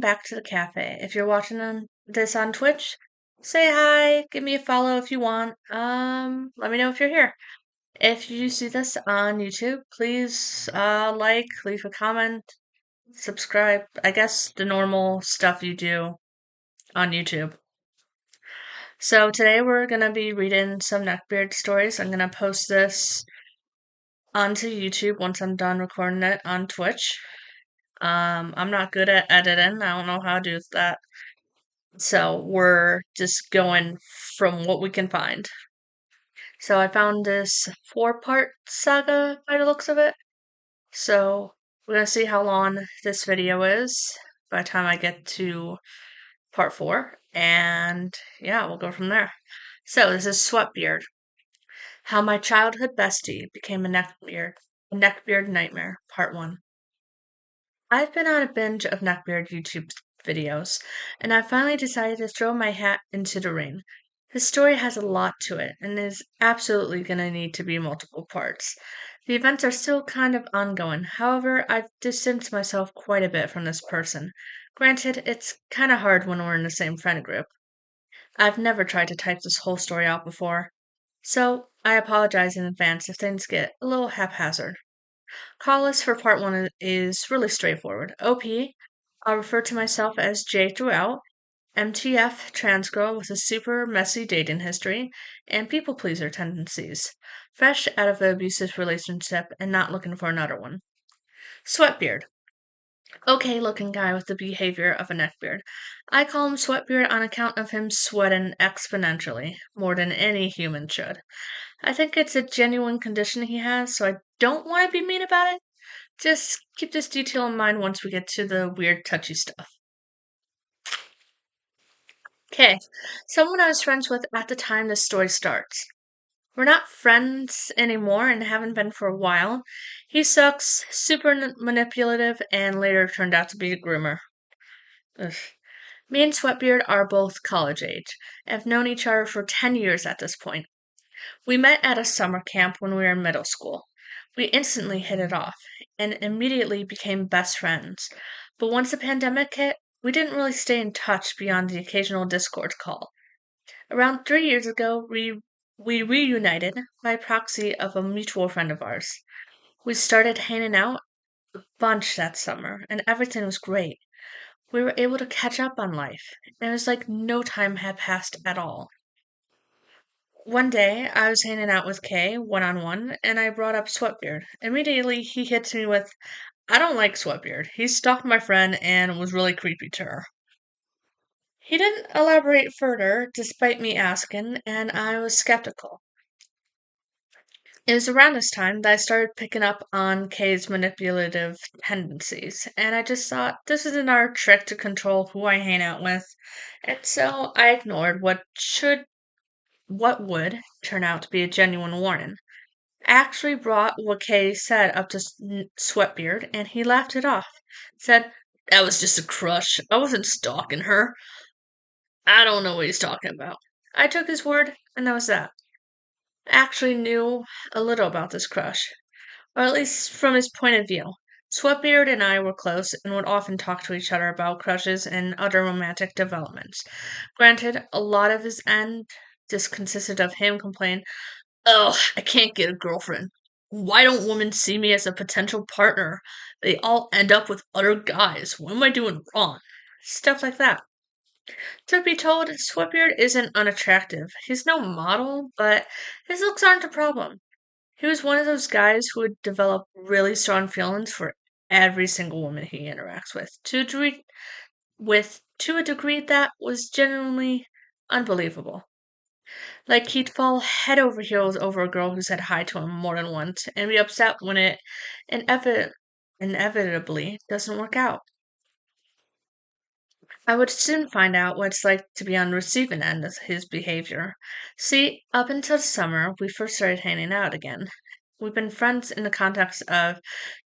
back to the cafe. If you're watching this on Twitch, say hi, give me a follow if you want. Let me know if you're here. If you see this on YouTube, please like, leave a comment, subscribe. I guess the normal stuff you do on YouTube. So today we're gonna be reading some Neckbeard stories. I'm gonna post this onto YouTube once I'm done recording it on Twitch. I'm not good at editing. I don't know how to do that. So we're just going from what we can find. So I found this 4-part saga by the looks of it. So we're gonna see how long this video is by the time I get to part 4. And yeah, we'll go from there. So this is Sweatbeard. How my childhood bestie became a neckbeard nightmare, part 1. I've been on a binge of Neckbeard YouTube videos, and I finally decided to throw my hat into the ring. His story has a lot to it, and is absolutely going to need to be multiple parts. The events are still kind of ongoing, however, I've distanced myself quite a bit from this person. Granted, it's kind of hard when we're in the same friend group. I've never tried to type this whole story out before, so I apologize in advance if things get a little haphazard. Call list for part 1 is really straightforward. OP, I'll refer to myself as J throughout. MTF, trans girl with a super messy dating history and people pleaser tendencies. Fresh out of an abusive relationship and not looking for another one. Sweatbeard. Okay looking guy with the behavior of a neckbeard. I call him Sweatbeard on account of him sweating exponentially, more than any human should. I think it's a genuine condition he has, so I don't want to be mean about it. Just keep this detail in mind once we get to the weird, touchy stuff. Okay, someone I was friends with at the time this story starts. We're not friends anymore and haven't been for a while. He sucks, super manipulative, and later turned out to be a groomer. Ugh. Me and Sweatbeard are both college age and have known each other for 10 years at this point. We met at a summer camp when we were in middle school. We instantly hit it off and immediately became best friends. But once the pandemic hit, we didn't really stay in touch beyond the occasional Discord call. Around 3 years ago, we reunited by proxy of a mutual friend of ours. We started hanging out a bunch that summer, and everything was great. We were able to catch up on life, and it was like no time had passed at all. One day, I was hanging out with Kay one-on-one, and I brought up Sweatbeard. Immediately, he hits me with, I don't like Sweatbeard. He stalked my friend and was really creepy to her. He didn't elaborate further, despite me asking, and I was skeptical. It was around this time that I started picking up on Kay's manipulative tendencies, and I just thought this is another trick to control who I hang out with, and so I ignored what would turn out to be a genuine warning. I actually brought what Kay said up to Sweatbeard, and he laughed it off. Said, that was just a crush. I wasn't stalking her. I don't know what he's talking about. I took his word, and that was that. I actually knew a little about this crush, or at least from his point of view. Sweatbeard and I were close and would often talk to each other about crushes and other romantic developments. Granted, a lot of his end just consisted of him complaining, oh, I can't get a girlfriend. Why don't women see me as a potential partner? They all end up with other guys. What am I doing wrong? Stuff like that. Truth be told, Sweatbeard isn't unattractive. He's no model, but his looks aren't a problem. He was one of those guys who would develop really strong feelings for every single woman he interacts with, to a degree that was genuinely unbelievable. Like he'd fall head over heels over a girl who said hi to him more than once, and be upset when it inevitably doesn't work out. I would soon find out what it's like to be on the receiving end of his behavior. See, up until the summer, we first started hanging out again. We've been friends in the context of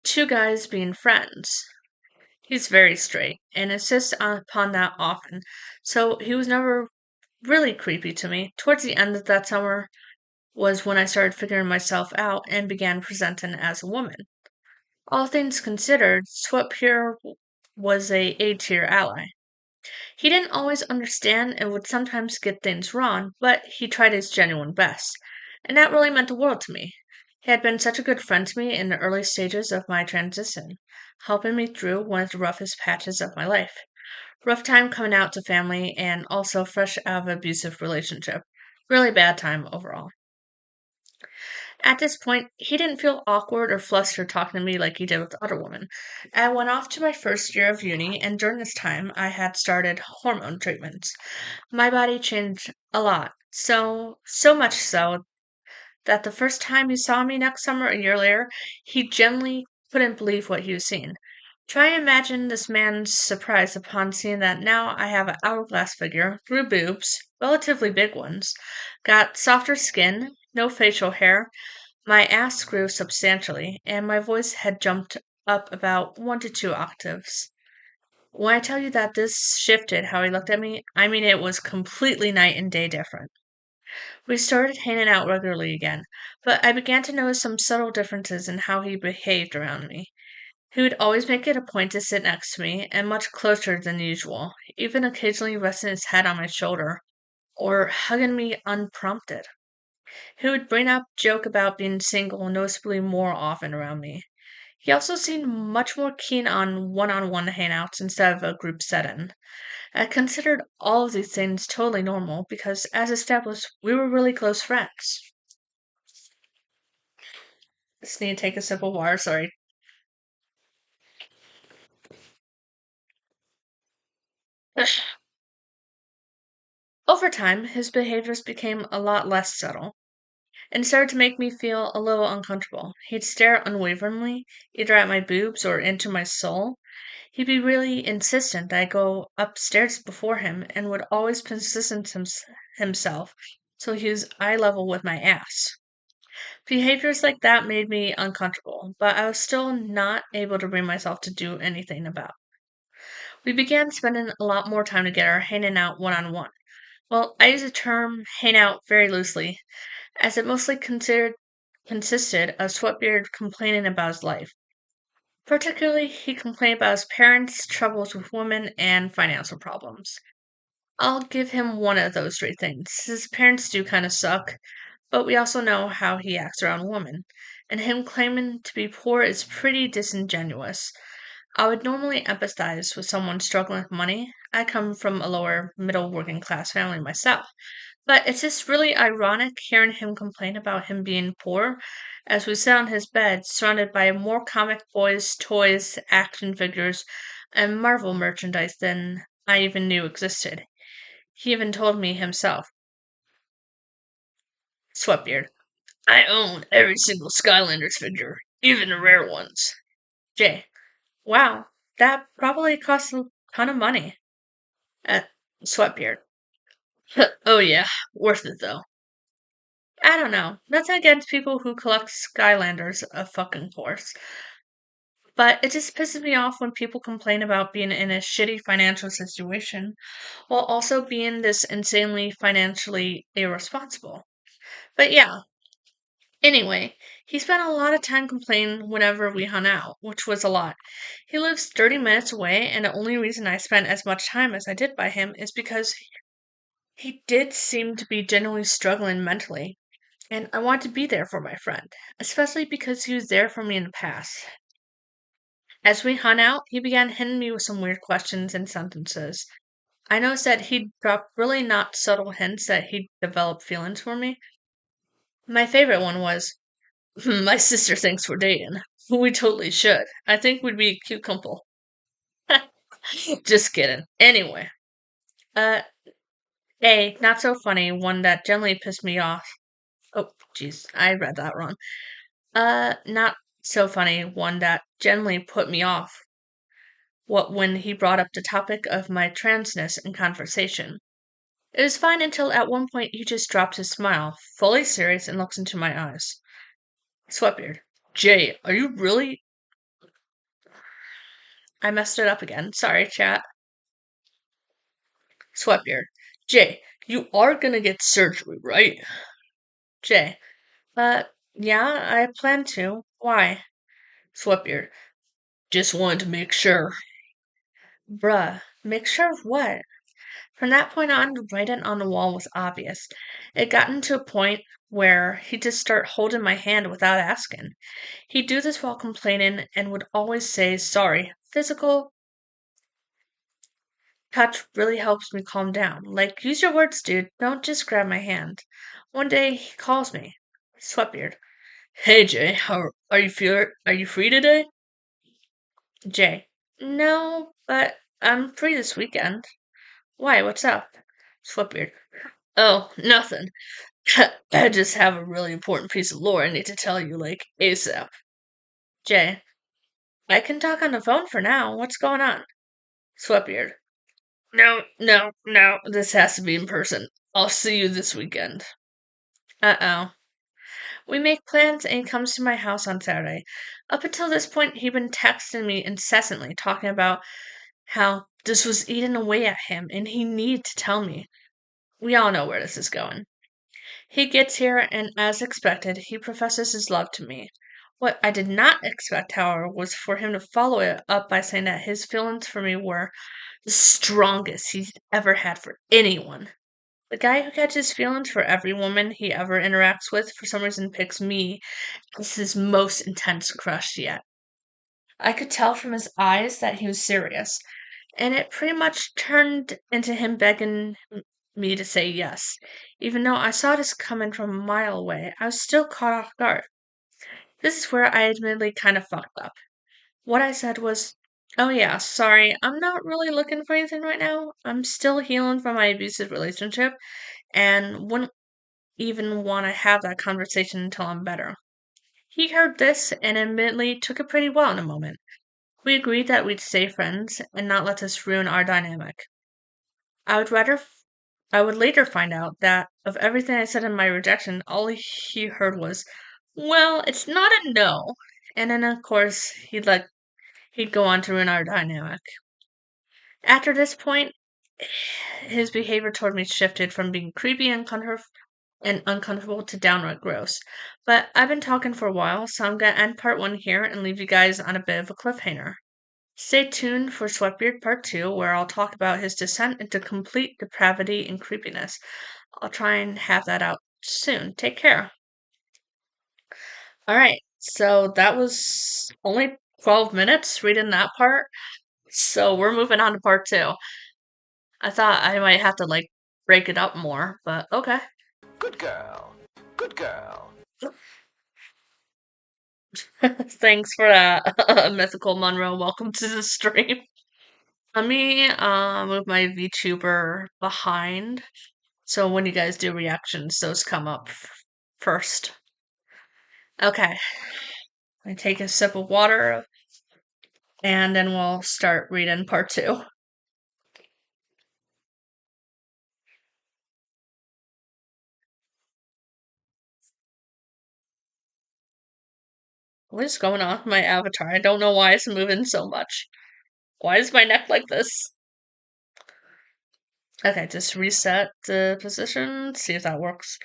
two guys being friends. He's very straight and insists upon that often, so he was never really creepy to me. Towards the end of that summer was when I started figuring myself out and began presenting as a woman. All things considered, Sweatbeard was a A-tier ally. He didn't always understand and would sometimes get things wrong, but he tried his genuine best. And that really meant the world to me. He had been such a good friend to me in the early stages of my transition, helping me through one of the roughest patches of my life. Rough time coming out to family and also fresh out of an abusive relationship. Really bad time overall. At this point, he didn't feel awkward or flustered talking to me like he did with other women. I went off to my first year of uni, and during this time, I had started hormone treatments. My body changed a lot. So much so that the first time he saw me next summer, a year later, he genuinely couldn't believe what he was seeing. Try and imagine this man's surprise upon seeing that now I have an hourglass figure, grew boobs, relatively big ones, got softer skin, no facial hair, my ass grew substantially, and my voice had jumped up about 1 to 2 octaves. When I tell you that this shifted how he looked at me, I mean it was completely night and day different. We started hanging out regularly again, but I began to notice some subtle differences in how he behaved around me. He would always make it a point to sit next to me, and much closer than usual, even occasionally resting his head on my shoulder, or hugging me unprompted. He would bring up joke about being single noticeably more often around me. He also seemed much more keen on one hangouts instead of a group setting. I considered all of these things totally normal because, as established, we were really close friends. Just need to take a sip of water, sorry. Over time, his behaviors became a lot less subtle and started to make me feel a little uncomfortable. He'd stare unwaveringly, either at my boobs or into my soul. He'd be really insistent that I go upstairs before him and would always position himself so he was eye level with my ass. Behaviors like that made me uncomfortable, but I was still not able to bring myself to do anything about. We began spending a lot more time together hanging out one on one. Well, I use the term hang out very loosely, as it mostly consisted of Sweatbeard complaining about his life. Particularly, he complained about his parents, troubles with women, and financial problems. I'll give him one of those three things. His parents do kind of suck, but we also know how he acts around women, and him claiming to be poor is pretty disingenuous. I would normally empathize with someone struggling with money. I come from a lower middle working class family myself. But it's just really ironic hearing him complain about him being poor as we sit on his bed surrounded by more comic boys, toys, action figures, and Marvel merchandise than I even knew existed. He even told me himself, Sweatbeard, I own every single Skylanders figure, even the rare ones. Jay, wow, that probably costs a ton of money. At Sweatbeard. Oh yeah, worth it though. I don't know. Nothing against people who collect Skylanders, of fucking course. But it just pisses me off when people complain about being in a shitty financial situation while also being this insanely financially irresponsible. But yeah, anyway, he spent a lot of time complaining whenever we hung out, which was a lot. He lives 30 minutes away, and the only reason I spent as much time as I did by him is because he did seem to be genuinely struggling mentally. And I want to be there for my friend, especially because he was there for me in the past. As we hung out, he began hitting me with some weird questions and sentences. I noticed that he'd drop really not subtle hints that he'd developed feelings for me. My favorite one was, my sister thinks we're dating. We totally should. I think we'd be a cute couple. Just kidding. Anyway, uh, a not so funny one that generally pissed me off. Oh, jeez, I read that wrong. Not so funny one that generally put me off when he brought up the topic of my transness in conversation. It was fine until at one point he just drops his smile, fully serious, and looks into my eyes. Sweatbeard. Jay, are you really? I messed it up again. Sorry, chat. Sweatbeard. Jay, you are gonna get surgery, right? Jay. Yeah, I plan to. Why? Sweatbeard. Just wanted to make sure. Bruh, make sure of what? From that point on, the writing on the wall was obvious. It gotten to a point where he'd just start holding my hand without asking. He'd do this while complaining and would always say, sorry. Physical touch really helps me calm down. Like, use your words, dude. Don't just grab my hand. One day, he calls me. Sweatbeard. Hey, Jay, are you free today? Jay. No, but I'm free this weekend. Why, what's up? Sweatbeard. Oh, nothing. I just have a really important piece of lore I need to tell you, like, ASAP. Jay. I can talk on the phone for now. What's going on? Sweatbeard. No, no, no. This has to be in person. I'll see you this weekend. Uh-oh. We make plans and he comes to my house on Saturday. Up until this point, he'd been texting me incessantly, talking about how this was eating away at him and he needed to tell me. We all know where this is going. He gets here, and as expected, he professes his love to me. What I did not expect, however, was for him to follow it up by saying that his feelings for me were the strongest he's ever had for anyone. The guy who catches feelings for every woman he ever interacts with for some reason picks me as his most intense crush yet. I could tell from his eyes that he was serious, and it pretty much turned into him begging me to say yes. Even though I saw this coming from a mile away, I was still caught off guard. This is where I admittedly kind of fucked up. What I said was, oh yeah, sorry, I'm not really looking for anything right now. I'm still healing from my abusive relationship and wouldn't even want to have that conversation until I'm better. He heard this and admittedly took it pretty well in a moment. We agreed that we'd stay friends and not let this ruin our dynamic. I would rather I would later find out that of everything I said in my rejection, all he heard was, "Well, it's not a no." And then of course he'd go on to ruin our dynamic. After this point, his behavior toward me shifted from being creepy and uncomfortable to downright gross. But I've been talking for a while, so I'm gonna end part 1 here and leave you guys on a bit of a cliffhanger. Stay tuned for Sweatbeard Part 2, where I'll talk about his descent into complete depravity and creepiness. I'll try and have that out soon. Take care. Alright, so that was only 12 minutes reading that part. So we're moving on to part 2. I thought I might have to, like, break it up more, but okay. Good girl. Good girl. Thanks for that, Mythical Monroe. Welcome to the stream. Let me move my VTuber behind. So when you guys do reactions, those come up first. Okay. I take a sip of water and then we'll start reading part 2. What is going on with my avatar? I don't know why it's moving so much. Why is my neck like this? Okay, just reset the position, see if that works.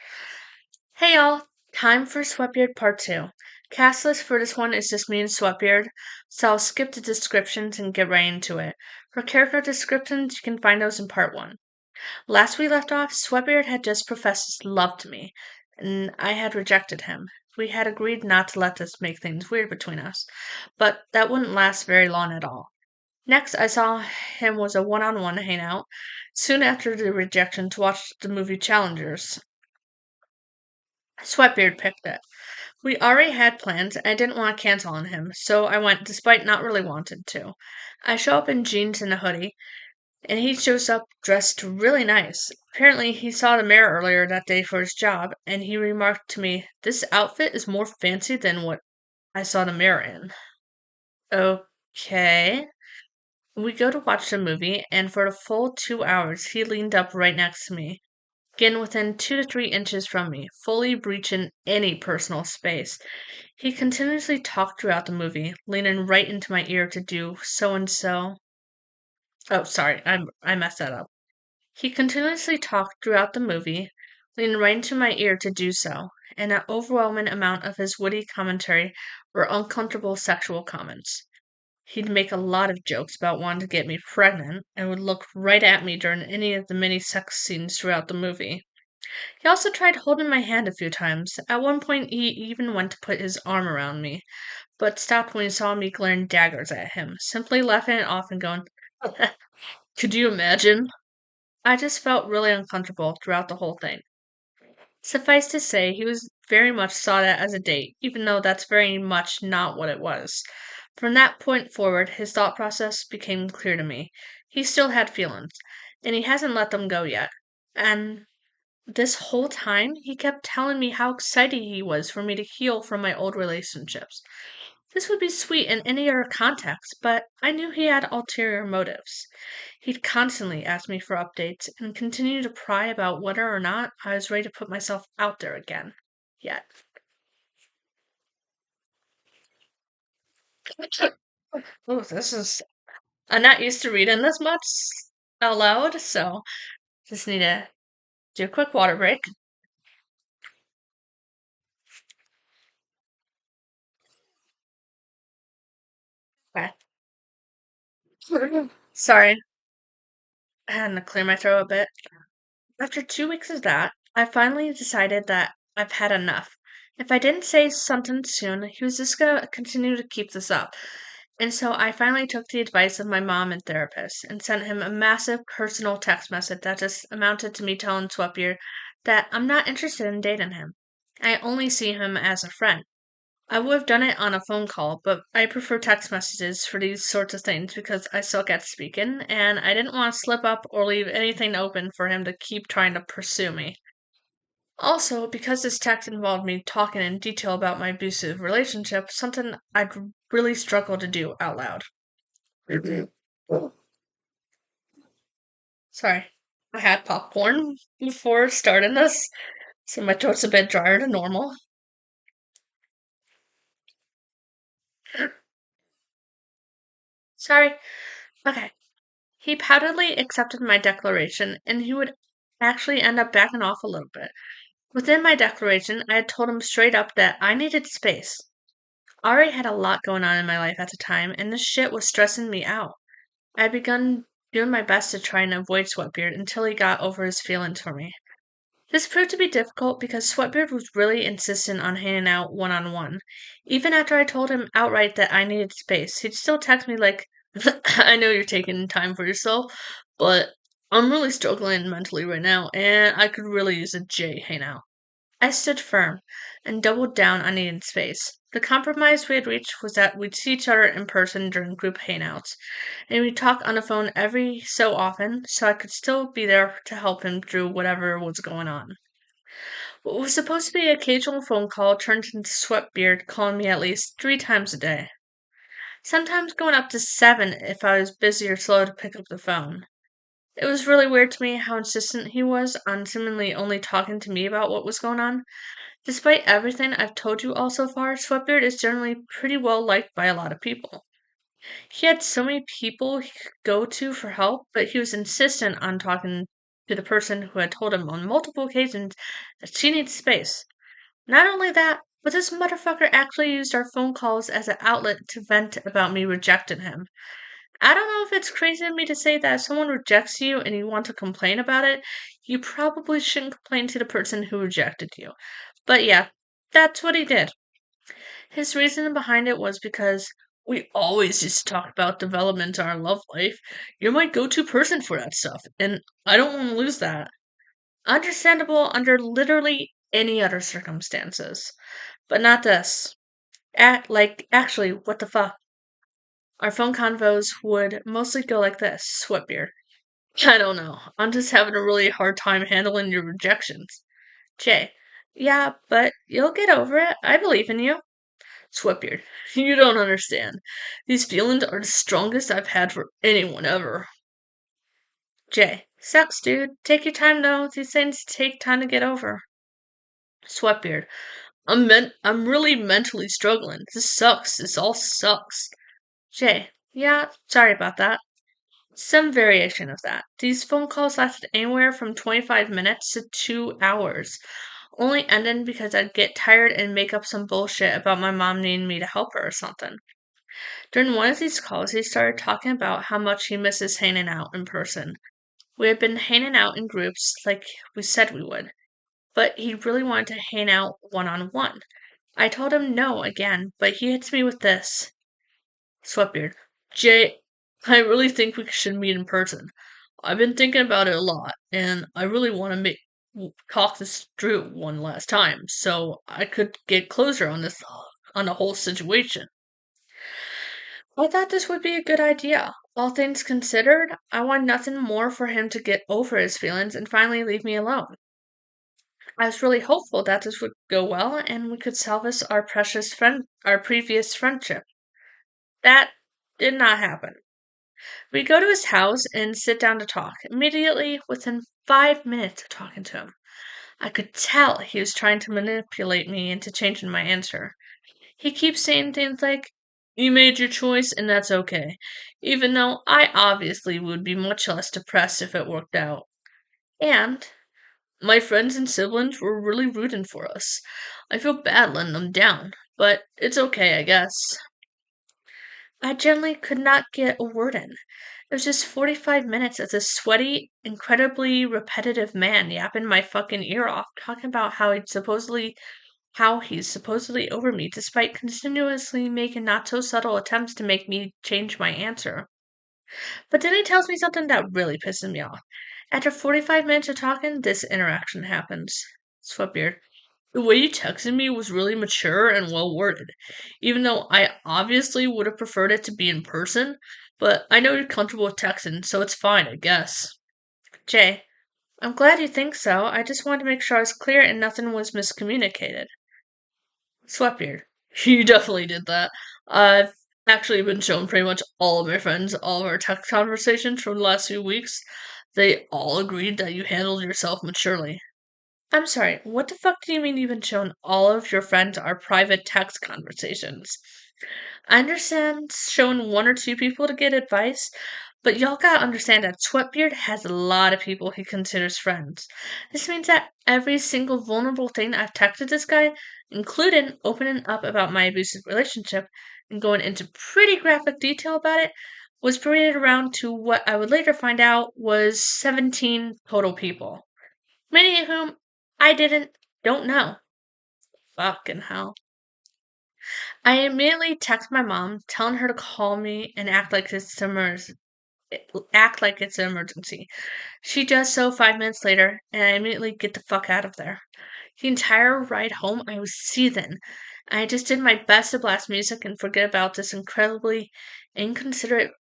Hey y'all, time for Sweatbeard Part 2. Cast list for this one is just me and Sweatbeard, so I'll skip the descriptions and get right into it. For character descriptions, you can find those in Part 1. Last we left off, Sweatbeard had just professed his love to me, and I had rejected him. We had agreed not to let this make things weird between us, but that wouldn't last very long at all. Next, I saw him was a one-on-one hangout soon after the rejection to watch the movie Challengers. Sweatbeard picked it. We already had plans, and I didn't want to cancel on him, so I went despite not really wanting to. I show up in jeans and a hoodie, and he shows up dressed really nice. Apparently, he saw the mayor earlier that day for his job, and he remarked to me, "This outfit is more fancy than what I saw the mayor in." Okay. We go to watch the movie, and for the full 2 hours, he leaned up right next to me, again within 2 to 3 inches from me, fully breaching any personal space. He continuously talked throughout the movie, leaning right into my ear to do so and so. Oh, sorry, I messed that up. He continuously talked throughout the movie, leaning right into my ear to do so, and an overwhelming amount of his witty commentary were uncomfortable sexual comments. He'd make a lot of jokes about wanting to get me pregnant and would look right at me during any of the many sex scenes throughout the movie. He also tried holding my hand a few times. At one point, he even went to put his arm around me, but stopped when he saw me glaring daggers at him, simply laughing it off and going, Could you imagine? I just felt really uncomfortable throughout the whole thing. Suffice to say, he was very much saw that as a date, even though that's very much not what it was. From that point forward, his thought process became clear to me. He still had feelings, and he hasn't let them go yet. And this whole time, he kept telling me how excited he was for me to heal from my old relationships. This would be sweet in any other context, but I knew he had ulterior motives. He'd constantly ask me for updates and continue to pry about whether or not I was ready to put myself out there again. Yet. Oh, this is. I'm not used to reading this much out loud, so just need to do a quick water break. Okay. Sorry, I had to clear my throat a bit. After 2 weeks of that, I finally decided that I've had enough. If I didn't say something soon, he was just gonna continue to keep this up. And so I finally took the advice of my mom and therapist and sent him a massive personal text message that just amounted to me telling Sweatbeard that I'm not interested in dating him. I only see him as a friend. I would have done it on a phone call, but I prefer text messages for these sorts of things because I suck at speaking, and I didn't want to slip up or leave anything open for him to keep trying to pursue me. Also, because this text involved me talking in detail about my abusive relationship, something I'd really struggle to do out loud. Sorry, I had popcorn before starting this, so my throat's a bit drier than normal. Sorry. Okay. He poutedly accepted my declaration, and he would actually end up backing off a little bit. Within my declaration, I had told him straight up that I needed space. I already had a lot going on in my life at the time, and this shit was stressing me out. I had begun doing my best to try and avoid Sweatbeard until he got over his feelings for me. This proved to be difficult because Sweatbeard was really insistent on hanging out one on one. Even after I told him outright that I needed space, he'd still text me like, I know you're taking time for yourself, but I'm really struggling mentally right now, and I could really use a J hangout. I stood firm and doubled down on needed space. The compromise we had reached was that we'd see each other in person during group hangouts, and we'd talk on the phone every so often so I could still be there to help him through whatever was going on. What was supposed to be an occasional phone call turned into Sweatbeard calling me at least 3 times a day. Sometimes going up to 7 if I was busy or slow to pick up the phone. It was really weird to me how insistent he was on seemingly only talking to me about what was going on. Despite everything I've told you all so far, Sweatbeard is generally pretty well liked by a lot of people. He had so many people he could go to for help, but he was insistent on talking to the person who had told him on multiple occasions that she needs space. Not only that, but this motherfucker actually used our phone calls as an outlet to vent about me rejecting him. I don't know if it's crazy of me to say that if someone rejects you and you want to complain about it, you probably shouldn't complain to the person who rejected you. But yeah, that's what he did. His reason behind it was because we always used to talk about development in our love life. You're my go to person for that stuff, and I don't want to lose that. Understandable under literally any other circumstances, but not this. Actually, what the fuck? Our phone convos would mostly go like this, Sweatbeard. I don't know. I'm just having a really hard time handling your rejections. Jay. Yeah, but you'll get over it. I believe in you. Sweatbeard. You don't understand. These feelings are the strongest I've had for anyone ever. Jay. Sucks, dude. Take your time though. These things take time to get over. Sweatbeard. I'm really mentally struggling. This sucks. This all sucks. Jay. Yeah, sorry about that. Some variation of that. These phone calls lasted anywhere from 25 minutes to 2 hours, only ended because I'd get tired and make up some bullshit about my mom needing me to help her or something. During one of these calls, he started talking about how much he misses hanging out in person. We had been hanging out in groups like we said we would, but he really wanted to hang out one on one. I told him no again, but he hits me with this. Sweatbeard. Jay, I really think we should meet in person. I've been thinking about it a lot, and I really want to talk this through one last time, so I could get closure on the whole situation. I thought this would be a good idea. All things considered, I want nothing more for him to get over his feelings and finally leave me alone. I was really hopeful that this would go well and we could salvage our previous friendship. That did not happen. We go to his house and sit down to talk. Immediately, within 5 minutes of talking to him, I could tell he was trying to manipulate me into changing my answer. He keeps saying things like, "You made your choice and that's okay," even though I obviously would be much less depressed if it worked out. And my friends and siblings were really rooting for us. I feel bad letting them down, but it's okay, I guess. I generally could not get a word in. It was just 45 minutes of this sweaty, incredibly repetitive man yapping my fucking ear off, talking about how he's supposedly over me, despite continuously making not so subtle attempts to make me change my answer. But then he tells me something that really pisses me off. After 45 minutes of talking, this interaction happens. Sweatbeard. The way you texted me was really mature and well worded, even though I obviously would have preferred it to be in person, but I know you're comfortable with texting, so it's fine, I guess. Jay, I'm glad you think so. I just wanted to make sure I was clear and nothing was miscommunicated. Sweatbeard. You definitely did that. I've actually been showing pretty much all of my friends all of our text conversations from the last few weeks. They all agreed that you handled yourself maturely. I'm sorry, what the fuck do you mean you've been showing all of your friends our private text conversations? I understand showing one or two people to get advice, but y'all gotta understand that Sweatbeard has a lot of people he considers friends. This means that every single vulnerable thing I've texted this guy, including opening up about my abusive relationship and going into pretty graphic detail about it, was paraded around to what I would later find out was 17 total people. Many of whom don't know. Fucking hell. I immediately text my mom, telling her to call me and act like it's an emergency. She does so 5 minutes later, and I immediately get the fuck out of there. The entire ride home, I was seething. I just did my best to blast music and forget about this incredibly inconsiderate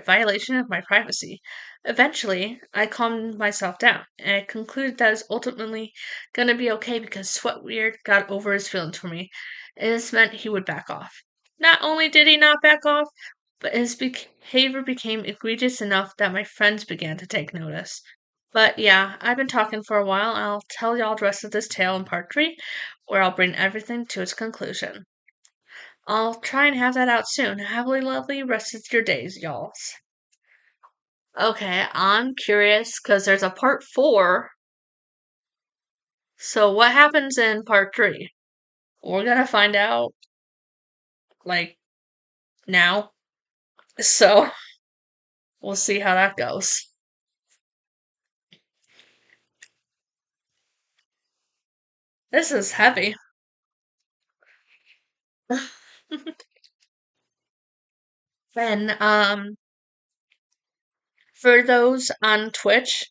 violation of my privacy. Eventually, I calmed myself down, and I concluded that it was ultimately gonna be okay because Sweatweird got over his feelings for me, and this meant he would back off. Not only did he not back off, but his behavior became egregious enough that my friends began to take notice. But yeah, I've been talking for a while, and I'll tell y'all the rest of this tale in part 3, where I'll bring everything to its conclusion. I'll try and have that out soon. Have a lovely rest of your days, y'all. Okay, I'm curious because there's a part 4. So what happens in part 3? We're gonna find out, like, now. So we'll see how that goes. This is heavy. And for those on Twitch,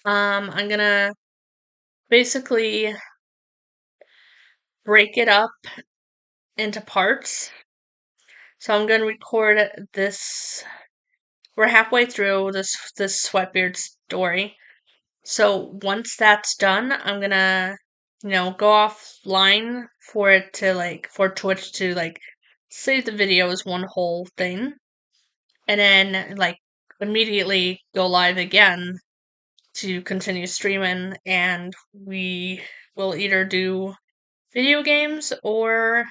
I'm gonna basically break it up into parts. So I'm gonna record this. We're halfway through this Sweatbeard story. So once that's done, I'm gonna, go offline for it to for Twitch to save the video as one whole thing, and then immediately go live again to continue streaming, and we will either do video games or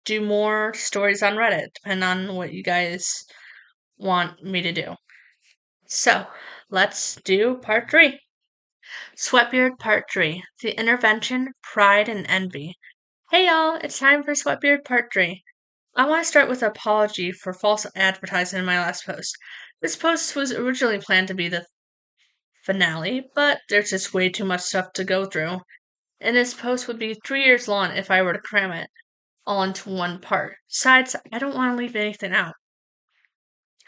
do more stories on Reddit, depending on what you guys want me to do. So, let's do part 3. Sweatbeard Part 3. The Intervention, Pride, and Envy. Hey y'all, it's time for Sweatbeard Part 3. I want to start with an apology for false advertising in my last post. This post was originally planned to be the finale, but there's just way too much stuff to go through. And this post would be 3 years long if I were to cram it all into one part. Besides, I don't want to leave anything out.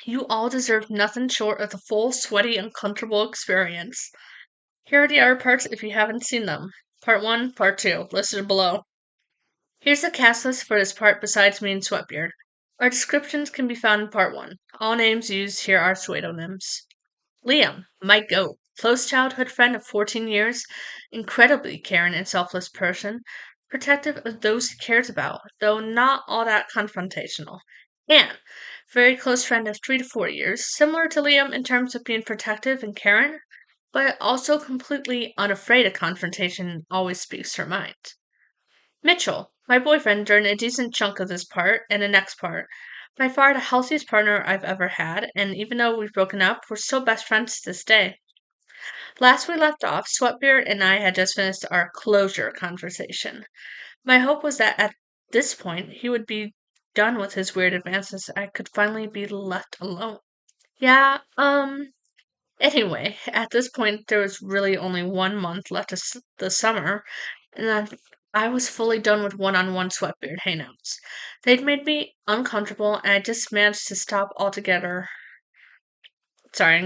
You all deserve nothing short of the full, sweaty, uncomfortable experience. Here are the other parts if you haven't seen them. Part 1, Part 2, listed below. Here's the cast list for this part besides me and Sweatbeard. Our descriptions can be found in Part 1. All names used here are pseudonyms. Liam, my goat, close childhood friend of 14 years, incredibly caring and selfless person, protective of those he cares about, though not all that confrontational. Anne, very close friend of 3 to 4 years, similar to Liam in terms of being protective and caring, but also completely unafraid of confrontation and always speaks her mind. Mitchell, my boyfriend during a decent chunk of this part and the next part. By far the healthiest partner I've ever had, and even though we've broken up, we're still best friends to this day. Last we left off, Sweatbeard and I had just finished our closure conversation. My hope was that at this point he would be done with his weird advances. I could finally be left alone. Yeah, anyway, at this point there was really only 1 month left of the summer, and I was fully done with one-on-one Sweatbeard hangouts. They'd made me uncomfortable, and I just managed to stop altogether. Sorry,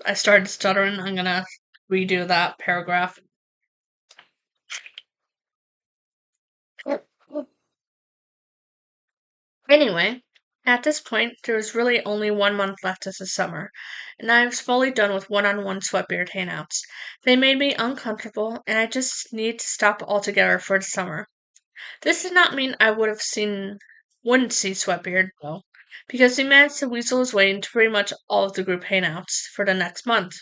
I started stuttering. I'm gonna redo that paragraph. Anyway, at this point, there was really only 1 month left of the summer, and I was fully done with one-on-one Sweatbeard hangouts. They made me uncomfortable, and I just need to stop altogether for the summer. This did not mean I wouldn't see Sweatbeard, though, because he managed to weasel his way into pretty much all of the group hangouts for the next month.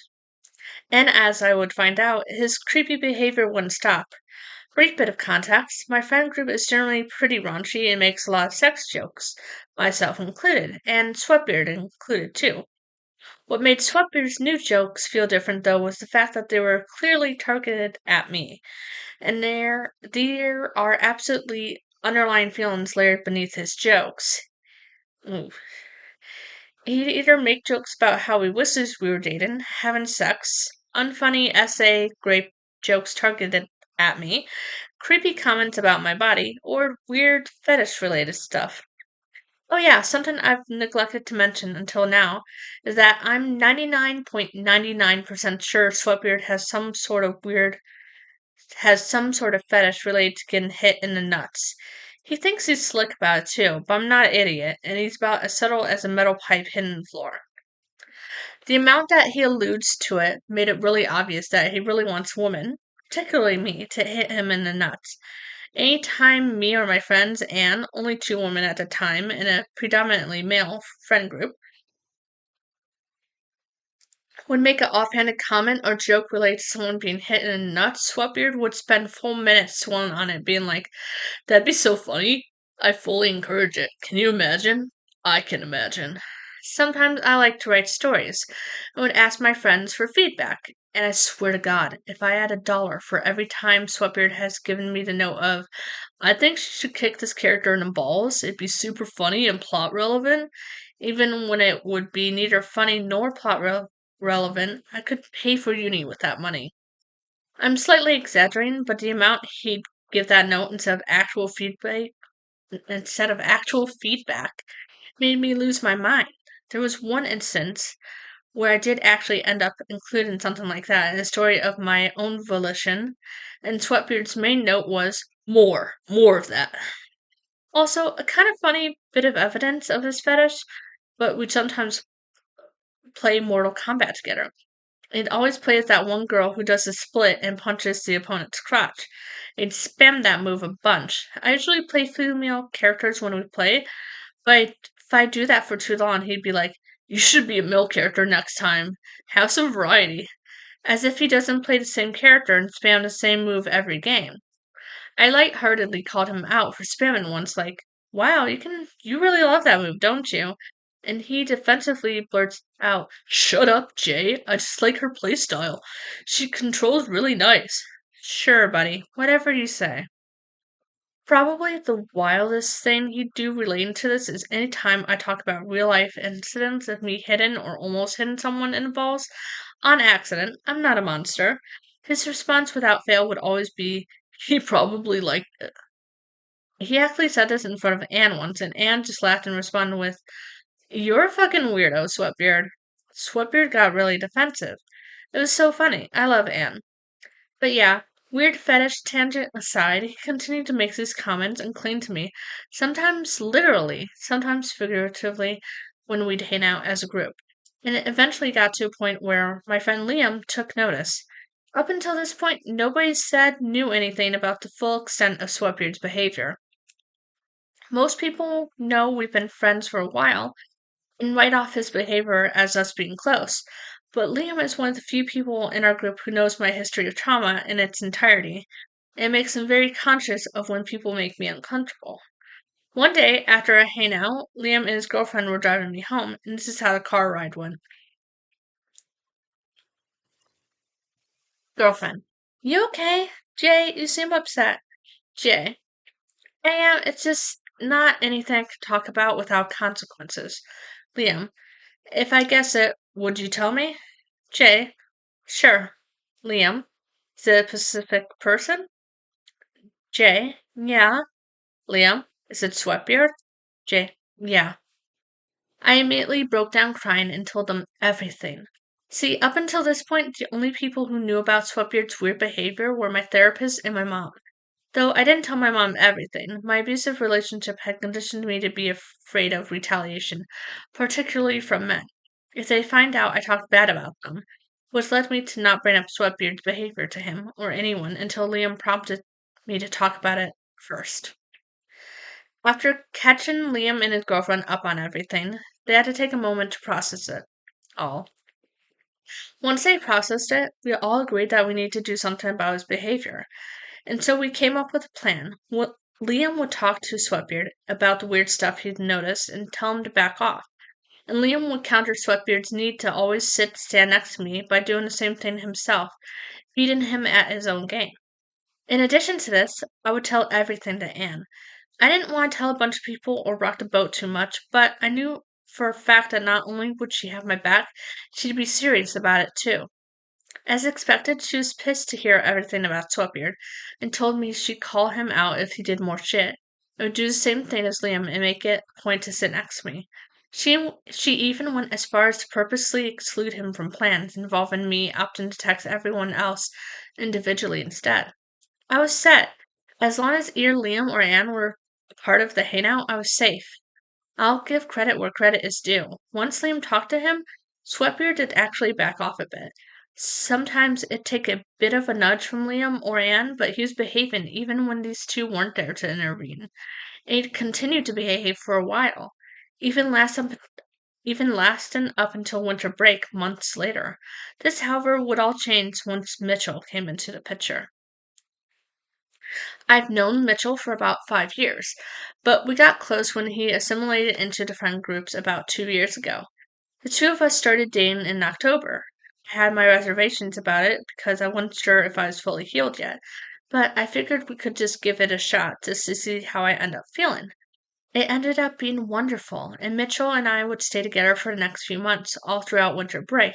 And as I would find out, his creepy behavior wouldn't stop. Brief bit of context, my friend group is generally pretty raunchy and makes a lot of sex jokes, myself included, and Sweatbeard included too. What made Sweatbeard's new jokes feel different, though, was the fact that they were clearly targeted at me, and there are absolutely underlying feelings layered beneath his jokes. Ooh. He'd either make jokes about how he wishes we were dating, having sex, unfunny essay, grape jokes targeted at me, creepy comments about my body, or weird fetish related stuff. Oh yeah, something I've neglected to mention until now is that I'm 99.99% sure Sweatbeard has some sort of fetish related to getting hit in the nuts. He thinks he's slick about it too, but I'm not an idiot, and he's about as subtle as a metal pipe hitting the floor. The amount that he alludes to it made it really obvious that he really wants women, particularly me, to hit him in the nuts. Any time me or my friends, and only 2 women at the time in a predominantly male friend group, would make an offhanded comment or joke related to someone being hit in the nuts, Sweatbeard would spend full minutes swelling on it, being like, "That'd be so funny. I fully encourage it. Can you imagine? I can imagine." Sometimes I like to write stories. I would ask my friends for feedback, and I swear to God, if I had $1 for every time Sweatbeard has given me the note of, "I think she should kick this character in the balls, it'd be super funny and plot relevant," even when it would be neither funny nor relevant, I could pay for uni with that money. I'm slightly exaggerating, but the amount he'd give that note instead of actual feedback made me lose my mind. There was one instance where I did actually end up including something like that in a story of my own volition, and Sweatbeard's main note was, more of that. Also, a kind of funny bit of evidence of this fetish, but we'd sometimes play Mortal Kombat together. It always plays that one girl who does a split and punches the opponent's crotch. I'd spam that move a bunch. I usually play female characters when we play, but if I do that for too long, he'd be like, "You should be a male character next time. Have some variety." As if he doesn't play the same character and spam the same move every game. I lightheartedly called him out for spamming once, like, "Wow, you really love that move, don't you?" And he defensively blurts out, "Shut up, Jay. I just like her playstyle. She controls really nice." Sure, buddy. Whatever you say. Probably the wildest thing he'd do relating to this is anytime I talk about real life incidents of me hitting or almost hitting someone in the balls on accident. I'm not a monster. His response without fail would always be, he probably liked it. He actually said this in front of Anne once, and Anne just laughed and responded with, "You're a fucking weirdo, Sweatbeard." Sweatbeard got really defensive. It was so funny. I love Anne. But yeah, weird fetish tangent aside, he continued to make these comments and cling to me, sometimes literally, sometimes figuratively, when we'd hang out as a group. And it eventually got to a point where my friend Liam took notice. Up until this point, nobody said knew anything about the full extent of Sweatbeard's behavior. Most people know we've been friends for a while and write off his behavior as us being close. But Liam is one of the few people in our group who knows my history of trauma in its entirety. It makes him very conscious of when people make me uncomfortable. One day, after a hangout, Liam and his girlfriend were driving me home, and this is how the car ride went. Girlfriend: You okay? Jay, you seem upset. Jay: I am. It's just not anything I could talk about without consequences. Liam: If I guess it, would you tell me? Jay: Sure. Liam: Is it a specific person? Jay: Yeah. Liam: Is it Sweatbeard? Jay: Yeah. I immediately broke down crying and told them everything. See, up until this point, the only people who knew about Sweatbeard's weird behavior were my therapist and my mom. Though I didn't tell my mom everything, my abusive relationship had conditioned me to be afraid of retaliation, particularly from men, if they find out I talked bad about them, which led me to not bring up Sweatbeard's behavior to him or anyone until Liam prompted me to talk about it first. After catching Liam and his girlfriend up on everything, they had to take a moment to process it all. Once they processed it, we all agreed that we needed to do something about his behavior. And so we came up with a plan. Liam would talk to Sweatbeard about the weird stuff he'd noticed and tell him to back off. And Liam would counter Sweatbeard's need to always stand next to me by doing the same thing himself, beating him at his own game. In addition to this, I would tell everything to Anne. I didn't want to tell a bunch of people or rock the boat too much, but I knew for a fact that not only would she have my back, she'd be serious about it too. As expected, she was pissed to hear everything about Sweatbeard, and told me she'd call him out if he did more shit. I would do the same thing as Liam and make it a point to sit next to me. She even went as far as to purposely exclude him from plans involving me opting to text everyone else individually instead. I was set. As long as either Liam or Anne were a part of the hangout, I was safe. I'll give credit where credit is due. Once Liam talked to him, Sweatbeard did actually back off a bit. Sometimes it'd take a bit of a nudge from Liam or Anne, but he was behaving even when these two weren't there to intervene. And he'd continued to behave for a while, even lasting up until winter break months later. This, however, would all change once Mitchell came into the picture. I've known Mitchell for about 5 years, but we got close when he assimilated into the friend groups about 2 years ago. The two of us started dating in October. I had my reservations about it because I wasn't sure if I was fully healed yet, but I figured we could just give it a shot just to see how I end up feeling. It ended up being wonderful, and Mitchell and I would stay together for the next few months, all throughout winter break.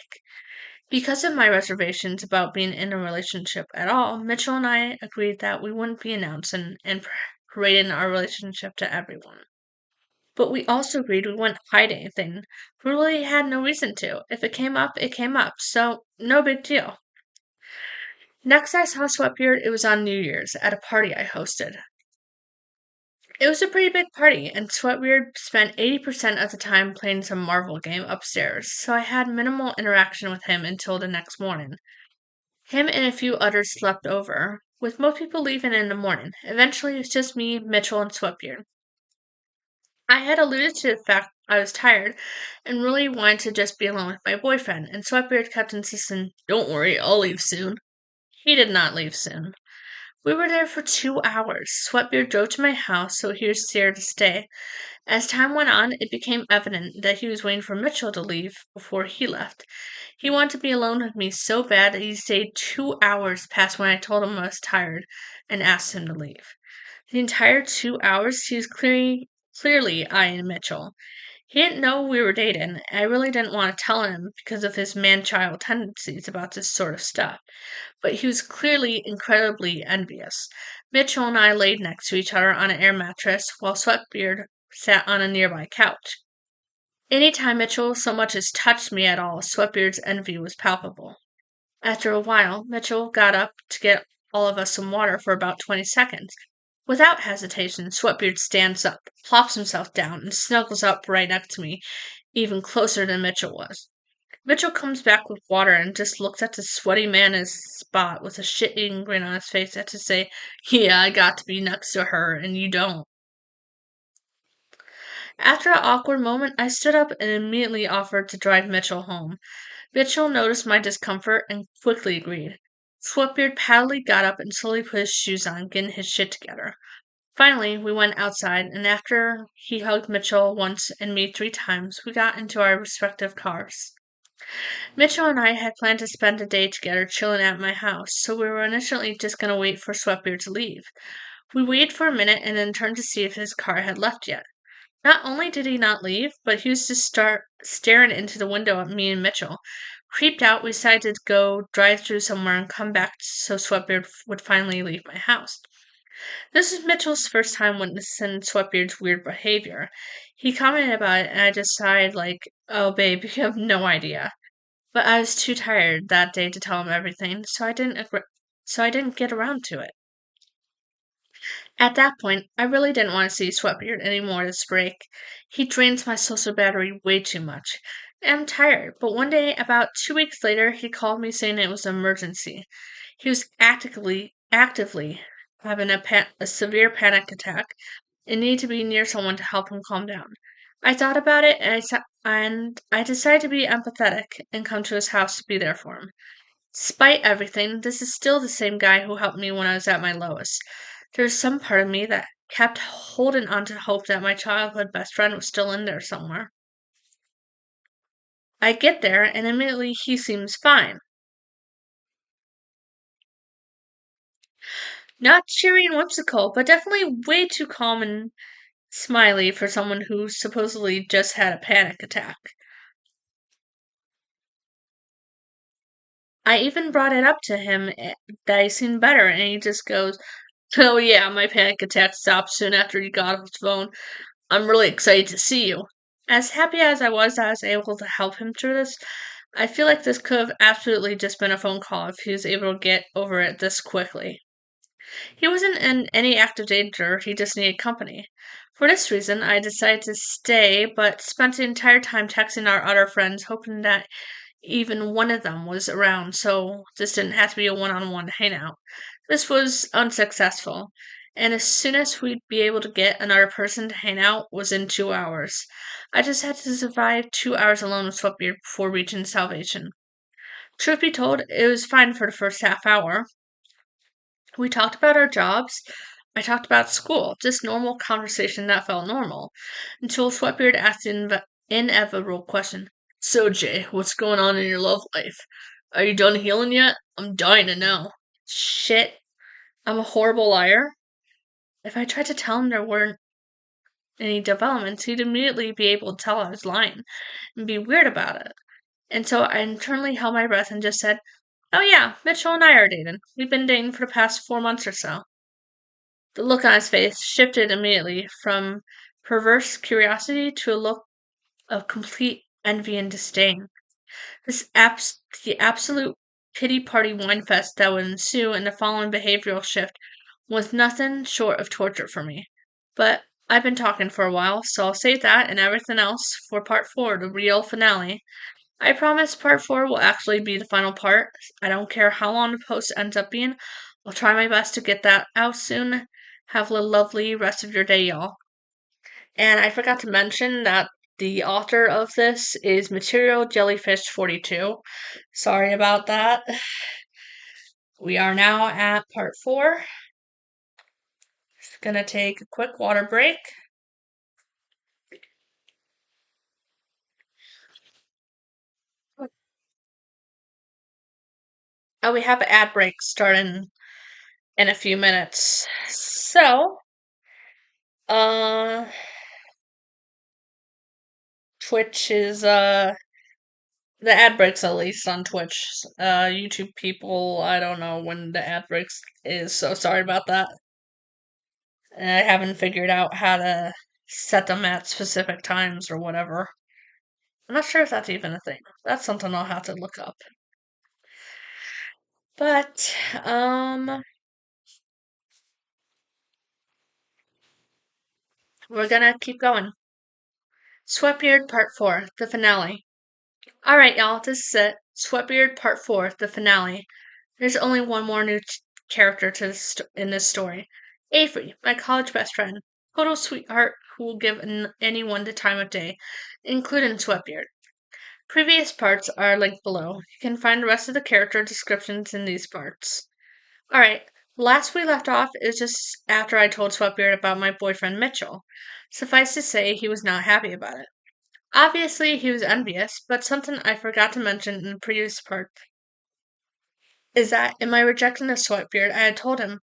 Because of my reservations about being in a relationship at all, Mitchell and I agreed that we wouldn't be announcing and parading our relationship to everyone. But we also agreed we wouldn't hide anything. We really had no reason to. If it came up, it came up, so no big deal. Next I saw Sweatbeard, it was on New Year's, at a party I hosted. It was a pretty big party, and Sweatbeard spent 80% of the time playing some Marvel game upstairs, so I had minimal interaction with him until the next morning. Him and a few others slept over, with most people leaving in the morning. Eventually, it was just me, Mitchell, and Sweatbeard. I had alluded to the fact I was tired and really wanted to just be alone with my boyfriend, and Sweatbeard kept insisting, "Don't worry, I'll leave soon." He did not leave soon. We were there for 2 hours. Sweatbeard drove to my house, so he was there to stay. As time went on, it became evident that he was waiting for Mitchell to leave before he left. He wanted to be alone with me so bad that he stayed 2 hours past when I told him I was tired and asked him to leave. The entire 2 hours, he was clearly eyeing Mitchell. He didn't know we were dating. I really didn't want to tell him because of his man-child tendencies about this sort of stuff, but he was clearly incredibly envious. Mitchell and I laid next to each other on an air mattress, while Sweatbeard sat on a nearby couch. Any time Mitchell so much as touched me at all, Sweatbeard's envy was palpable. After a while, Mitchell got up to get all of us some water for about 20 seconds. Without hesitation, Sweatbeard stands up, plops himself down, and snuggles up right next to me, even closer than Mitchell was. Mitchell comes back with water and just looks at the sweaty man in his spot with a shit-eating grin on his face as to say, yeah, I got to be next to her, and you don't. After an awkward moment, I stood up and immediately offered to drive Mitchell home. Mitchell noticed my discomfort and quickly agreed. Sweatbeard proudly got up and slowly put his shoes on, getting his shit together. Finally, we went outside, and after he hugged Mitchell once and me 3 times, we got into our respective cars. Mitchell and I had planned to spend the day together chilling at my house, so we were initially just going to wait for Sweatbeard to leave. We waited for a minute and then turned to see if his car had left yet. Not only did he not leave, but he was just staring into the window at me and Mitchell. Creeped out, we decided to go drive through somewhere and come back so Sweatbeard would finally leave my house. This is Mitchell's first time witnessing Sweatbeard's weird behavior. He commented about it, and I just sighed like, "Oh, babe, you have no idea." But I was too tired that day to tell him everything, so I didn't get around to it. At that point, I really didn't want to see Sweatbeard anymore this break. He drains my social battery way too much. I'm tired, but one day, about 2 weeks later, he called me saying it was an emergency. He was actively having a severe panic attack and needed to be near someone to help him calm down. I thought about it and I decided to be empathetic and come to his house to be there for him. Despite everything, this is still the same guy who helped me when I was at my lowest. There's some part of me that kept holding on to hope that my childhood best friend was still in there somewhere. I get there, and immediately he seems fine. Not cheery and whimsical, but definitely way too calm and smiley for someone who supposedly just had a panic attack. I even brought it up to him that he seemed better, and he just goes, "Oh yeah, my panic attack stopped soon after you got off the phone. I'm really excited to see you." As happy as I was able to help him through this, I feel like this could have absolutely just been a phone call if he was able to get over it this quickly. He wasn't in any active danger, he just needed company. For this reason, I decided to stay, but spent the entire time texting our other friends, hoping that even one of them was around, so this didn't have to be a one-on-one hangout. This was unsuccessful, and as soon as we'd be able to get another person to hang out was in 2 hours. I just had to survive 2 hours alone with Sweatbeard before reaching salvation. Truth be told, it was fine for the first half hour. We talked about our jobs. I talked about school, just normal conversation that felt normal, until Sweatbeard asked the inevitable question. So, Jay, what's going on in your love life? Are you done healing yet? I'm dying to know. Shit, I'm a horrible liar. If I tried to tell him there weren't any developments, he'd immediately be able to tell I was lying and be weird about it. And so I internally held my breath and just said, "Oh yeah, Mitchell and I are dating. We've been dating for the past 4 months or so." The look on his face shifted immediately from perverse curiosity to a look of complete envy and disdain. The absolute pity party wine fest that would ensue in the following behavioral shift was nothing short of torture for me. But I've been talking for a while, so I'll save that and everything else for part 4, the real finale. I promise part 4 will actually be the final part. I don't care how long the post ends up being. I'll try my best to get that out soon. Have a lovely rest of your day, y'all. And I forgot to mention that the author of this is Material Jellyfish 42. Sorry about that. We are now at part 4. Just gonna take a quick water break. Oh, we have an ad break starting in a few minutes. So, Uh, Twitch is the ad breaks at least on Twitch. YouTube people, I don't know when the ad breaks is, so sorry about that. And I haven't figured out how to set them at specific times or whatever. I'm not sure if that's even a thing. That's something I'll have to look up. But, we're gonna keep going. Sweatbeard Part 4, the finale. Alright, y'all, this is it. Sweatbeard Part 4, the finale. There's only one more new character to in this story. Avery, my college best friend. Total sweetheart who will give anyone the time of day, including Sweatbeard. Previous parts are linked below. You can find the rest of the character descriptions in these parts. Alright, last we left off is just after I told Sweatbeard about my boyfriend Mitchell. Suffice to say, he was not happy about it. Obviously, he was envious, but something I forgot to mention in the previous part is that in my rejection of Sweatbeard, I had told him,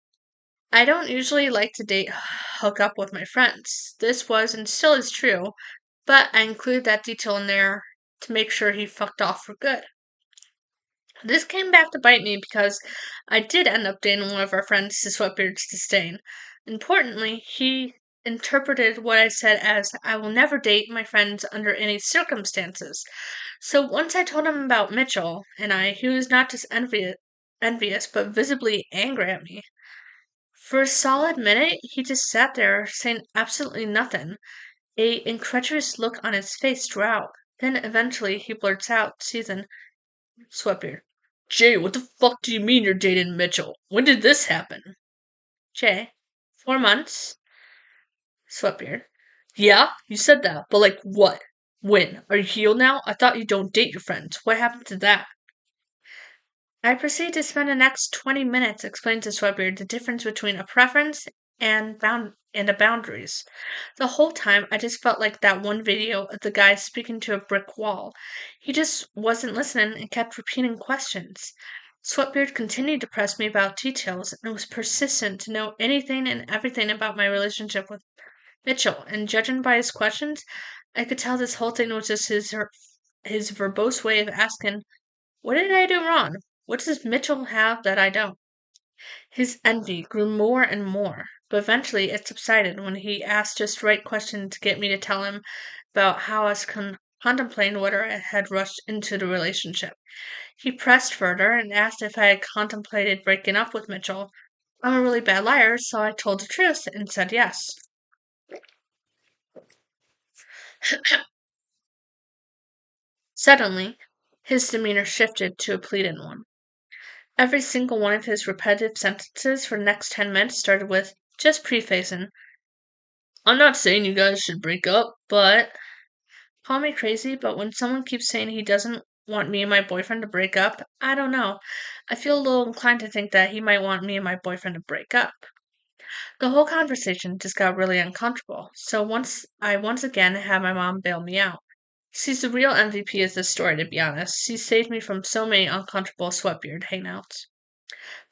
I don't usually like to hook up with my friends. This was and still is true, but I included that detail in there to make sure he fucked off for good. This came back to bite me because I did end up dating one of our friends to Sweatbeard's disdain. Importantly, he interpreted what I said as I will never date my friends under any circumstances. So once I told him about Mitchell and he was not just envious but visibly angry at me. For a solid minute, he just sat there saying absolutely nothing, a incredulous look on his face throughout. Then eventually he blurts out, seasoned, Sweatbeard. Jay, what the fuck do you mean you're dating Mitchell? When did this happen? Jay. 4 months. Sweatbeard. Yeah, you said that, but like what? When? Are you healed now? I thought you don't date your friends. What happened to that? I proceed to spend the next 20 minutes explaining to Sweatbeard the difference between a preference and the boundaries. The whole time, I just felt like that one video of the guy speaking to a brick wall. He just wasn't listening and kept repeating questions. Sweatbeard continued to press me about details and was persistent to know anything and everything about my relationship with Mitchell. And judging by his questions, I could tell this whole thing was just his verbose way of asking, what did I do wrong? What does Mitchell have that I don't? His envy grew more and more, but eventually it subsided when he asked just the right question to get me to tell him about how I was contemplating whether I had rushed into the relationship. He pressed further and asked if I had contemplated breaking up with Mitchell. I'm a really bad liar, so I told the truth and said yes. Suddenly, his demeanor shifted to a pleading one. Every single one of his repetitive sentences for the next 10 minutes started with just prefacing, I'm not saying you guys should break up, but call me crazy, but when someone keeps saying he doesn't want me and my boyfriend to break up, I don't know. I feel a little inclined to think that he might want me and my boyfriend to break up. The whole conversation just got really uncomfortable, so once again had my mom bail me out. She's the real MVP of this story, to be honest. She saved me from so many uncomfortable Sweatbeard hangouts.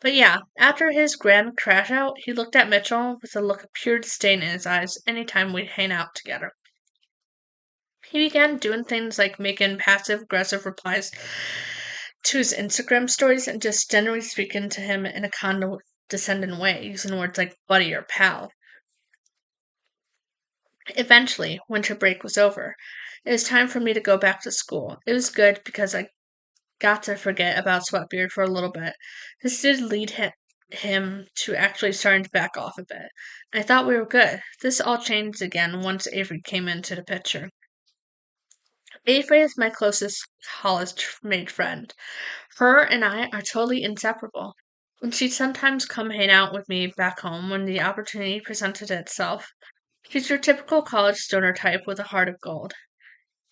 But yeah, after his grand crash out, he looked at Mitchell with a look of pure disdain in his eyes any time we'd hang out together. He began doing things like making passive aggressive replies to his Instagram stories and just generally speaking to him in a condescending way, using words like buddy or pal. Eventually, winter break was over. It was time for me to go back to school. It was good because I got to forget about Sweatbeard for a little bit. This did lead him to actually starting to back off a bit. I thought we were good. This all changed again once Avery came into the picture. Avery is my closest college-mate friend. Her and I are totally inseparable. And she'd sometimes come hang out with me back home when the opportunity presented itself. She's your typical college stoner type with a heart of gold.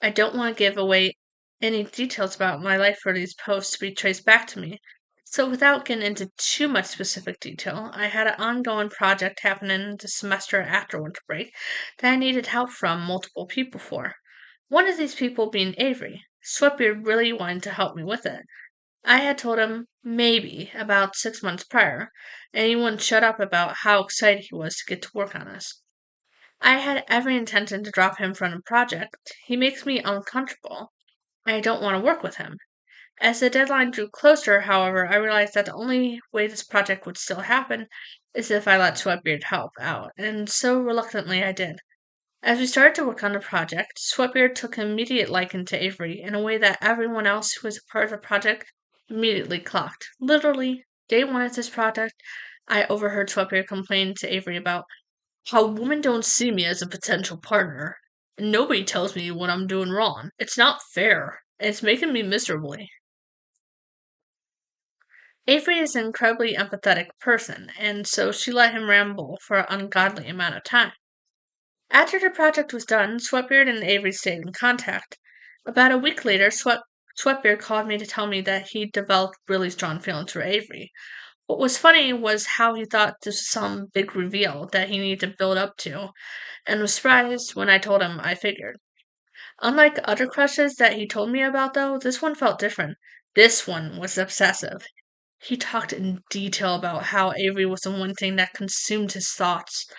I don't want to give away any details about my life for these posts to be traced back to me. So without getting into too much specific detail, I had an ongoing project happening the semester after winter break that I needed help from multiple people for. One of these people being Avery. Sweatbeard really wanted to help me with it. I had told him maybe about 6 months prior, and he wouldn't shut up about how excited he was to get to work on us. I had every intention to drop him from the project. He makes me uncomfortable. I don't want to work with him. As the deadline drew closer, however, I realized that the only way this project would still happen is if I let Sweatbeard help out, and so reluctantly I did. As we started to work on the project, Sweatbeard took an immediate liking to Avery in a way that everyone else who was a part of the project immediately clocked. Literally, day one of this project, I overheard Sweatbeard complain to Avery about how women don't see me as a potential partner, and nobody tells me what I'm doing wrong. It's not fair, and it's making me miserably. Avery is an incredibly empathetic person, and so she let him ramble for an ungodly amount of time. After the project was done, Sweatbeard and Avery stayed in contact. About a week later, Sweatbeard called me to tell me that he developed really strong feelings for Avery. What was funny was how he thought this was some big reveal that he needed to build up to, and was surprised when I told him I figured. Unlike other crushes that he told me about, though, this one felt different. This one was obsessive. He talked in detail about how Avery was the one thing that consumed his thoughts,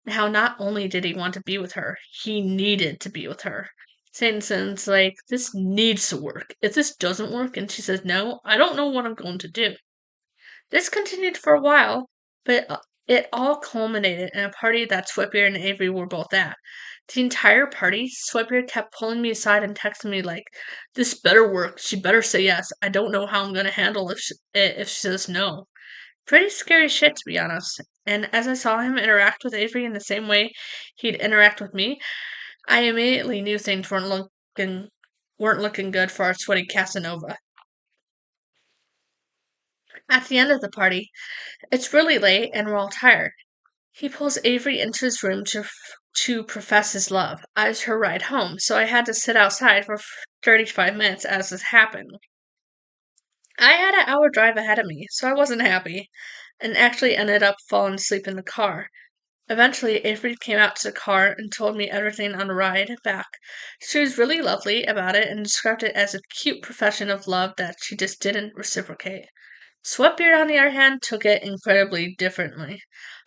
and how not only did he want to be with her, he needed to be with her. Saying things like, "This needs to work. If this doesn't work and she says no, I don't know what I'm going to do." This continued for a while, but it all culminated in a party that Sweatbeard and Avery were both at. The entire party, Sweatbeard kept pulling me aside and texting me like, "This better work. She better say yes. I don't know how I'm gonna handle if she says no." Pretty scary shit, to be honest. And as I saw him interact with Avery in the same way he'd interact with me, I immediately knew things weren't looking good for our sweaty Casanova. At the end of the party, it's really late and we're all tired. He pulls Avery into his room to profess his love. I was her ride home, so I had to sit outside for 35 minutes as this happened. I had an hour drive ahead of me, so I wasn't happy, and actually ended up falling asleep in the car. Eventually, Avery came out to the car and told me everything on the ride back. She was really lovely about it and described it as a cute profession of love that she just didn't reciprocate. Sweatbeard, on the other hand, took it incredibly differently.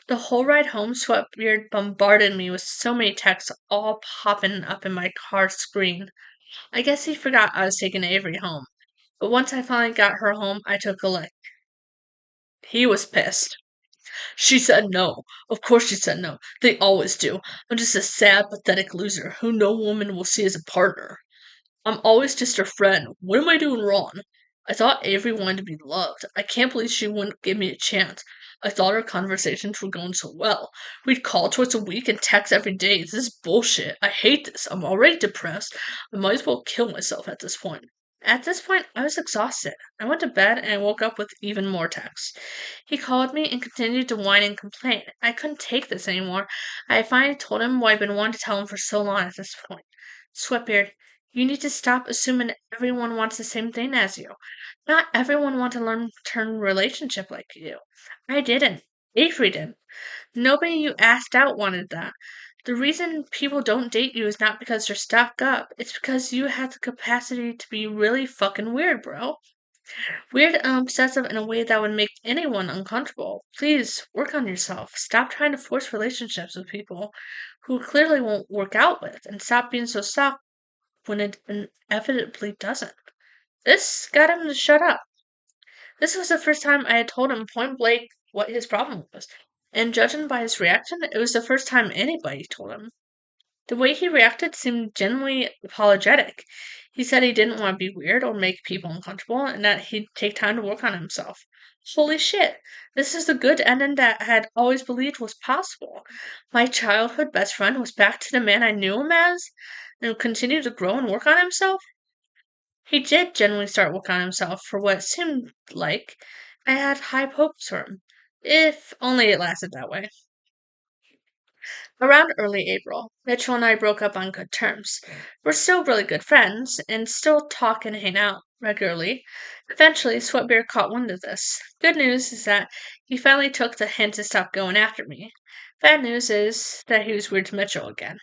The whole ride home, Sweatbeard bombarded me with so many texts, all popping up in my car screen. I guess he forgot I was taking Avery home. But once I finally got her home, I took a lick. He was pissed. "She said no. Of course she said no. They always do. I'm just a sad, pathetic loser who no woman will see as a partner. I'm always just her friend. What am I doing wrong? I thought Avery wanted to be loved. I can't believe she wouldn't give me a chance. I thought our conversations were going so well. We'd call twice a week and text every day. This is bullshit. I hate this. I'm already depressed. I might as well kill myself at this point." At this point, I was exhausted. I went to bed and I woke up with even more texts. He called me and continued to whine and complain. I couldn't take this anymore. I finally told him what I'd been wanting to tell him for so long at this point. "Sweatbeard, you need to stop assuming everyone wants the same thing as you. Not everyone wants a long-term relationship like you. I didn't. Avery did. Nobody you asked out wanted that. The reason people don't date you is not because you're stuck up. It's because you have the capacity to be really fucking weird, bro. Weird and obsessive in a way that would make anyone uncomfortable. Please work on yourself. Stop trying to force relationships with people who clearly won't work out with, and stop being so soft when it inevitably doesn't." This got him to shut up. This was the first time I had told him point blank what his problem was, and judging by his reaction, it was the first time anybody told him. The way he reacted seemed genuinely apologetic. He said he didn't want to be weird or make people uncomfortable, and that he'd take time to work on himself. Holy shit! This is the good ending that I had always believed was possible. My childhood best friend was back to the man I knew him as, and continued to grow and work on himself? He did genuinely start working on himself for what it seemed like. I had high hopes for him. If only it lasted that way. Around early April, Mitchell and I broke up on good terms. We're still really good friends, and still talk and hang out regularly. Eventually, Sweatbeard caught wind of this. Good news is that he finally took the hint to stop going after me. Bad news is that he was weird to Mitchell again.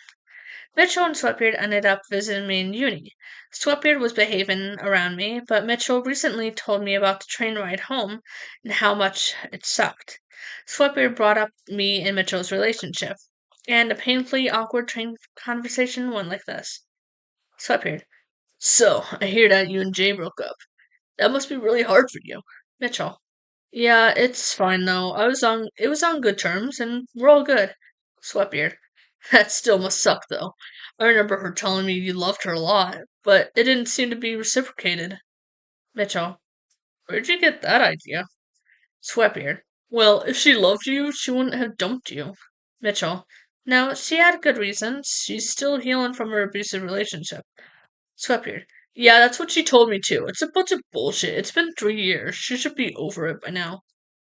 Mitchell and Sweatbeard ended up visiting me in uni. Sweatbeard was behaving around me, but Mitchell recently told me about the train ride home and how much it sucked. Sweatbeard brought up me and Mitchell's relationship. and a painfully awkward train conversation went like this. Sweatbeard. So, I hear that you and Jay broke up. That must be really hard for you. Mitchell. Yeah, it's fine though. It was on good terms, and we're all good. Sweatbeard. That still must suck though. I remember her telling me you loved her a lot, but it didn't seem to be reciprocated. Mitchell. Where'd you get that idea? Sweatbeard. Well, if she loved you, she wouldn't have dumped you. Mitchell. No, she had good reasons. She's still healing from her abusive relationship. Sweatbeard. Yeah, that's what she told me too. It's a bunch of bullshit. It's been 3 years. She should be over it by now.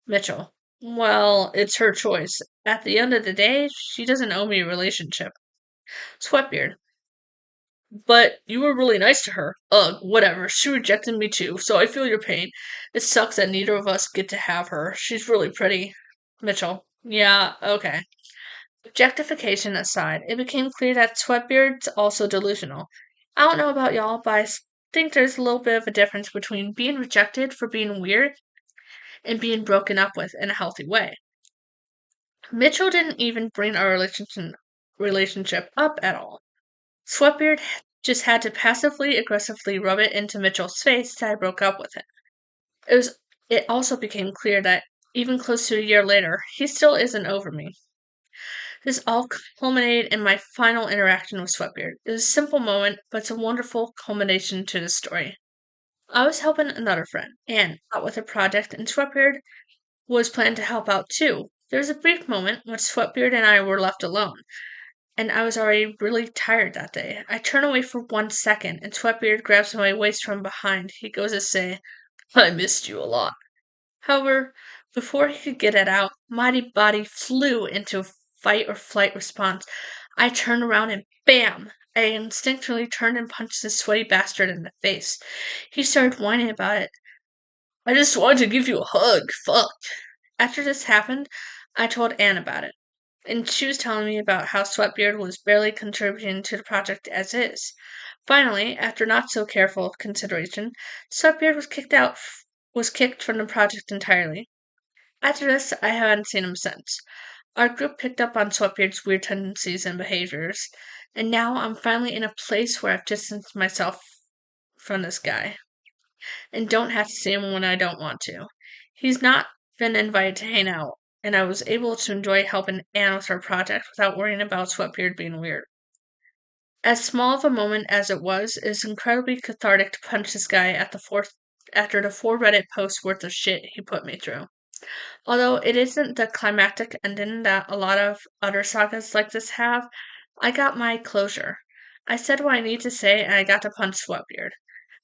Mitchell. Well, it's her choice. At the end of the day, she doesn't owe me a relationship. Sweatbeard. But you were really nice to her. Ugh, whatever. She rejected me too, so I feel your pain. It sucks that neither of us get to have her. She's really pretty. Mitchell. Yeah, okay. Objectification aside, it became clear that Sweatbeard's also delusional. I don't know about y'all, but think there's a little bit of a difference between being rejected for being weird and being broken up with in a healthy way. Mitchell didn't even bring our relationship up at all. Sweatbeard just had to passively aggressively rub it into Mitchell's face that I broke up with him. It also became clear that even close to a year later, he still isn't over me. This all culminated in my final interaction with Sweatbeard. It was a simple moment, but it's a wonderful culmination to the story. I was helping another friend, Anne, out with a project, and Sweatbeard was planned to help out too. There was a brief moment when Sweatbeard and I were left alone, and I was already really tired that day. I turn away for 1 second, and Sweatbeard grabs my waist from behind. He goes to say, I missed you a lot. However, before he could get it out, Mighty Body flew into a fight or flight response. I turned around and bam! I instinctively turned and punched this sweaty bastard in the face. He started whining about it. I just wanted to give you a hug. Fuck. After this happened, I told Anne about it, and she was telling me about how Sweatbeard was barely contributing to the project as is. Finally, after not so careful consideration, Sweatbeard was kicked from the project entirely. After this, I haven't seen him since. Our group picked up on Sweatbeard's weird tendencies and behaviors, and now I'm finally in a place where I've distanced myself from this guy and don't have to see him when I don't want to. He's not been invited to hang out, and I was able to enjoy helping Anne with her project without worrying about Sweatbeard being weird. As small of a moment as it was, it is incredibly cathartic to punch this guy after the 4 Reddit posts worth of shit he put me through. Although it isn't the climactic ending that a lot of other sagas like this have, I got my closure. I said what I need to say, and I got to punch Sweatbeard.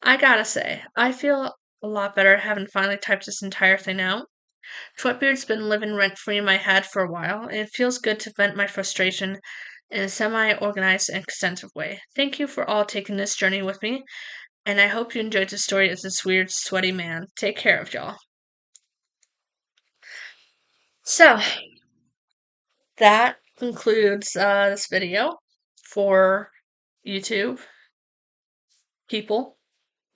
I gotta say, I feel a lot better having finally typed this entire thing out. Sweatbeard's been living rent free in my head for a while, and it feels good to vent my frustration in a semi organized and extensive way. Thank you for all taking this journey with me, and I hope you enjoyed the story of this weird, sweaty man. Take care of y'all. So, that concludes this video for YouTube people,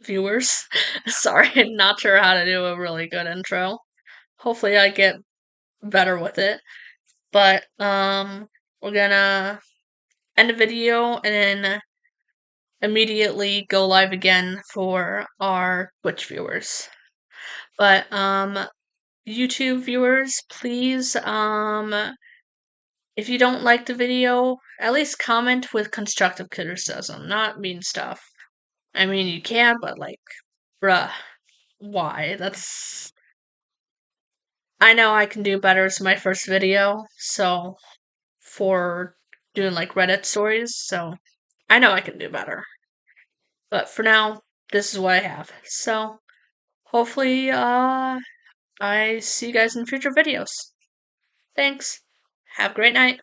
viewers. Sorry, I'm not sure how to do a really good intro. Hopefully I get better with it. But we're gonna end the video and then immediately go live again for our Twitch viewers. But YouTube viewers, please if you don't like the video, at least comment with constructive criticism, not mean stuff. I mean, you can, but like, bruh, why? I know I can do better. It's my first video, so for doing like Reddit stories, so I know I can do better. But for now, this is what I have. So hopefully, I see you guys in future videos. Thanks. Have a great night.